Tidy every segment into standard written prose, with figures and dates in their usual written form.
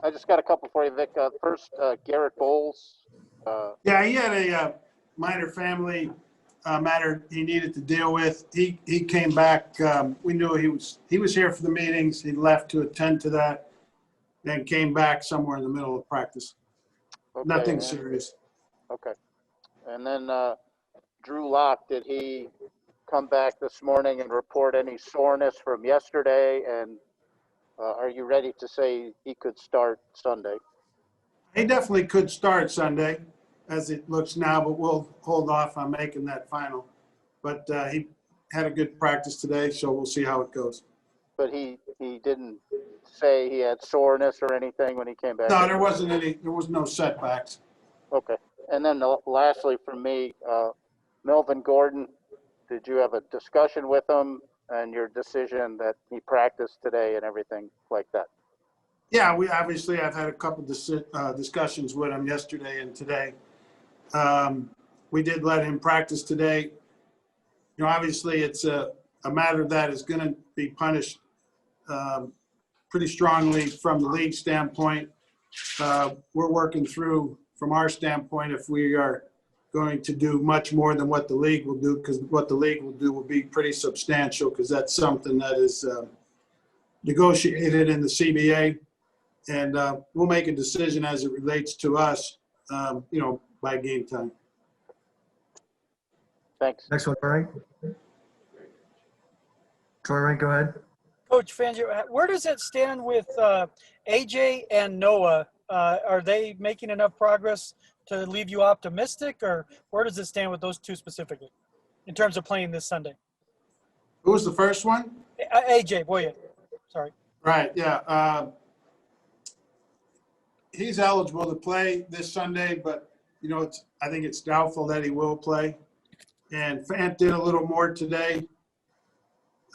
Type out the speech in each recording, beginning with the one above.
I just got a couple for you, Vic. First, Garrett Bowles. Yeah, he had a minor family matter he needed to deal with. He came back. We knew he was here for the meetings. He left to attend to that, then came back somewhere in the middle of practice. Okay, Nothing serious. Okay. And then Drew Lock, did he come back this morning and report any soreness from yesterday? And are you ready to say he could start Sunday? He definitely could start Sunday, as it looks now, but we'll hold off on making that final. But he had a good practice today, so we'll see how it goes. But he didn't say he had soreness or anything when he came back? No, there was no setbacks. Okay. And then lastly from me, Melvin Gordon, did you have a discussion with him and your decision that he practiced today and everything like that? Yeah, I've had a couple discussions with him yesterday and today. We did let him practice today. You know, obviously it's a matter that is going to be punished pretty strongly from the league standpoint. We're working through from our standpoint if we are going to do much more than what the league will do, because what the league will do will be pretty substantial, because that's something that is negotiated in the CBA. And we'll make a decision as it relates to us, by game time. Thanks. Next one, Troy. Troy, go ahead. Coach Fangio, where does it stand with AJ and Noah? Are they making enough progress to leave you optimistic, or where does it stand with those two specifically in terms of playing this Sunday? Who was the first one? AJ Boye. Sorry. Right, yeah. He's eligible to play this Sunday, but, I think it's doubtful that he will play. And Fant did a little more today,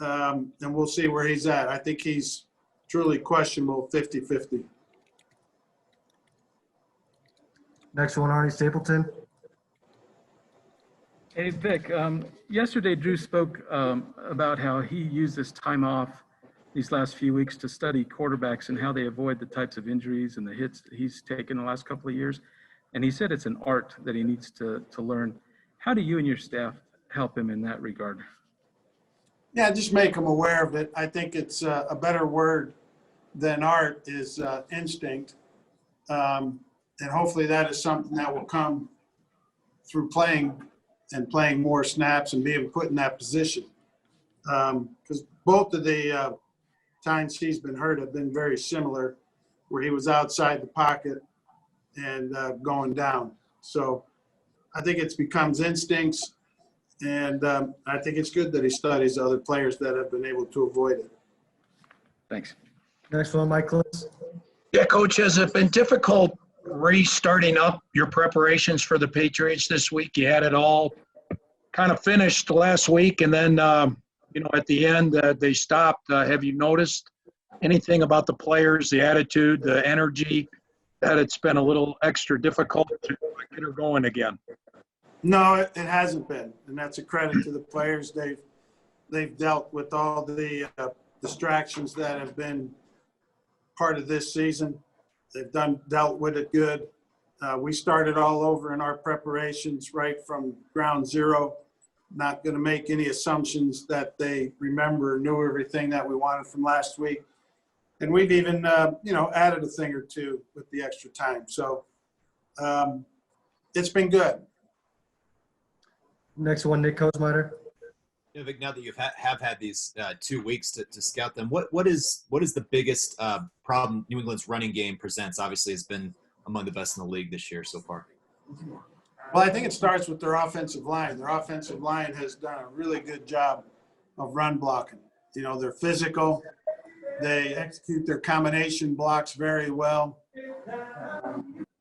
and we'll see where he's at. I think he's truly questionable 50-50. Next one, Arnie Stapleton. Hey, Vic. Yesterday, Drew spoke about how he used this time off these last few weeks to study quarterbacks and how they avoid the types of injuries and the hits that he's taken the last couple of years. And he said it's an art that he needs to learn. How do you and your staff help him in that regard? Yeah, just make him aware of it. I think it's a better word than art is instinct. And hopefully that is something that will come through playing more snaps and being put in that position. Because both of the times he's been hurt have been very similar, where he was outside the pocket and going down. So I think it becomes instincts, and I think it's good that he studies other players that have been able to avoid it. Thanks. Next one, Mike Lewis. Yeah, Coach, has it been difficult restarting up your preparations for the Patriots this week? You had it all kind of finished last week, and then, at the end, they stopped. Have you noticed anything about the players, the attitude, the energy, that it's been a little extra difficult to get her going again? No, it hasn't been, and that's a credit to the players. They've dealt with all the distractions that have been part of this season. They've dealt with it good. We started all over in our preparations right from ground zero. Not going to make any assumptions that they remember, knew everything that we wanted from last week. And we've even, added a thing or two with the extra time. So it's been good. Next one, Nick Kosmider. Yeah, Vic, now that you have had these 2 weeks to scout them, what is the biggest problem New England's running game presents? Obviously, it's been among the best in the league this year so far. Well, I think it starts with their offensive line. Their offensive line has done a really good job of run blocking. They're physical. They execute their combination blocks very well.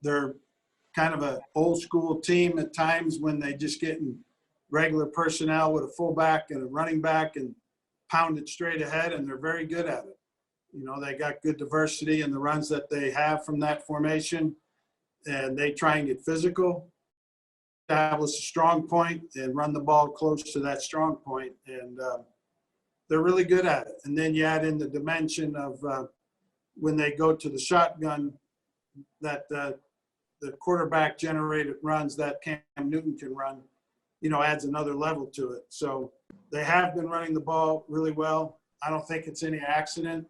They're kind of an old school team at times when they just get in regular personnel with a fullback and a running back and pound it straight ahead, and they're very good at it. They got good diversity in the runs that they have from that formation, and they try and get physical, establish a strong point, and run the ball close to that strong point, and they're really good at it. And then you add in the dimension of, when they go to the shotgun, that the quarterback generated runs that Cam Newton can run, adds another level to it. So they have been running the ball really well. I don't think it's any accident.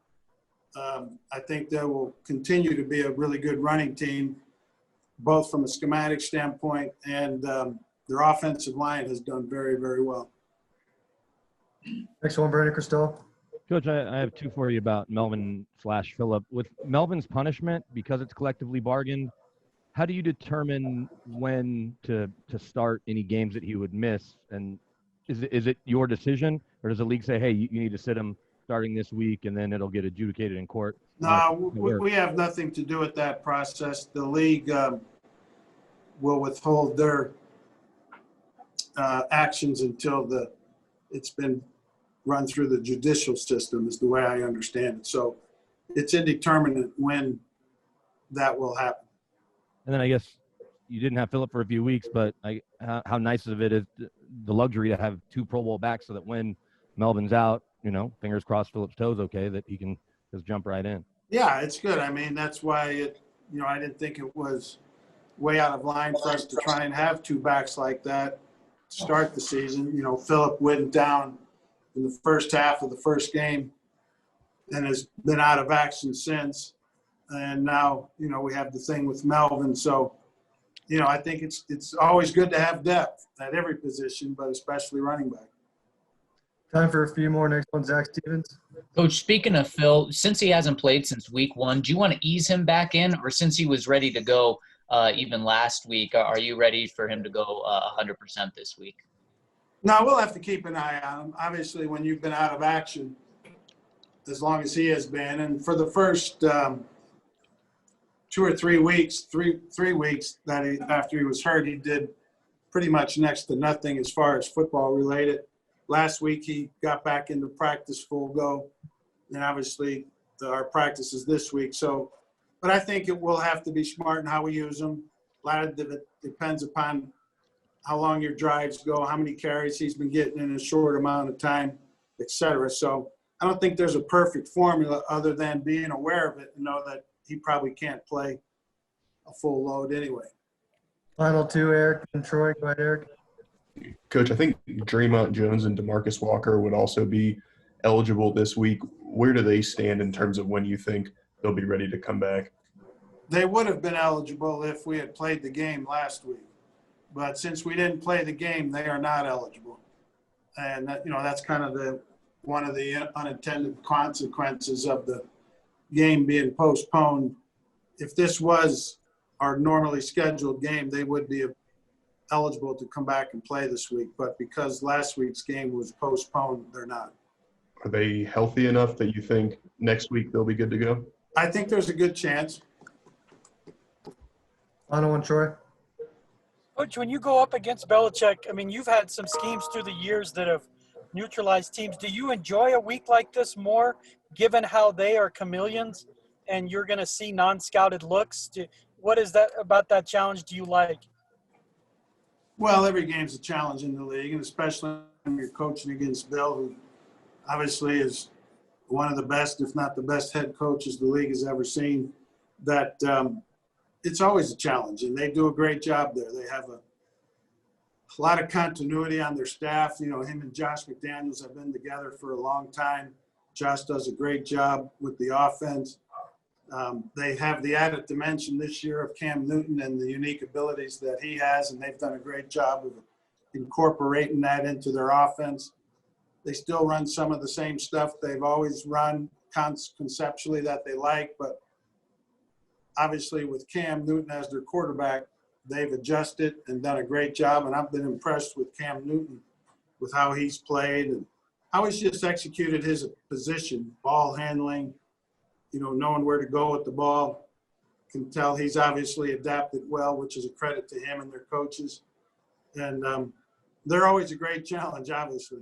I think they will continue to be a really good running team, both from a schematic standpoint and their offensive line has done very, very well. Next one, Brandon Cristello. Coach, I have two for you about Melvin/Phillip. With Melvin's punishment, because it's collectively bargained, how do you determine when to start any games that he would miss? And is it your decision, or does the league say, hey, you need to sit him starting this week, and then it'll get adjudicated in court? No, we have nothing to do with that process. The league will withhold their actions until it's been run through the judicial system, is the way I understand it. So it's indeterminate when that will happen. And then I guess you didn't have Phillip for a few weeks, but how nice of it is the luxury to have two Pro Bowl backs so that when Melvin's out, fingers crossed Phillip's toe's okay, that he can just jump right in. Yeah, it's good. I mean, that's why I didn't think it was way out of line for us to try and have two backs like that to start the season. Phillip went down in the first half of the first game and has been out of action since. And now, we have the thing with Melvin. So, I think it's always good to have depth at every position, but especially running back. Time for a few more. Next one, Zach Stevens. Coach, speaking of Phil, since he hasn't played since week 1, do you want to ease him back in? Or since he was ready to go even last week, are you ready for him to go 100% this week? No, we'll have to keep an eye on him. Obviously, when you've been out of action as long as he has been, and for the first 2 or 3 weeks, three weeks after he was hurt, he did pretty much next to nothing as far as football related. Last week, he got back into practice full go, and obviously our practice is this week. So, but I think it will have to be smart in how we use him. A lot of it depends upon how long your drives go, how many carries he's been getting in a short amount of time, et cetera. So I don't think there's a perfect formula other than being aware of it and know that he probably can't play a full load anyway. Final two, Eric and Troy. Go ahead, Eric. Coach, I think Draymond Jones and DeMarcus Walker would also be eligible this week. Where do they stand in terms of when you think they'll be ready to come back? They would have been eligible if we had played the game last week. But since we didn't play the game, they are not eligible. And that's kind of one of the unintended consequences of the game being postponed. If this was our normally scheduled game, they would be eligible to come back and play this week. But because last week's game was postponed, they're not. Are they healthy enough that you think next week they'll be good to go? I think there's a good chance. Final one, Troy. Coach, when you go up against Belichick, I mean, you've had some schemes through the years that have neutralized teams. Do you enjoy a week like this more, given how they are chameleons and you're going to see non-scouted looks? What is that about that challenge do you like? Well, every game's a challenge in the league, and especially when you're coaching against Bill, who obviously is one of the best, if not the best head coaches the league has ever seen. That it's always a challenge, and they do a great job there. They have a lot of continuity on their staff. Him and Josh McDaniels have been together for a long time. Josh does a great job with the offense. They have the added dimension this year of Cam Newton and the unique abilities that he has, and they've done a great job of incorporating that into their offense. They still run some of the same stuff they've always run conceptually that they like, but obviously with Cam Newton as their quarterback, they've adjusted and done a great job, and I've been impressed with Cam Newton with how he's played and how he's just executed his position, ball handling, knowing where to go with the ball. Can tell he's obviously adapted well, which is a credit to him and their coaches. And they're always a great challenge, obviously.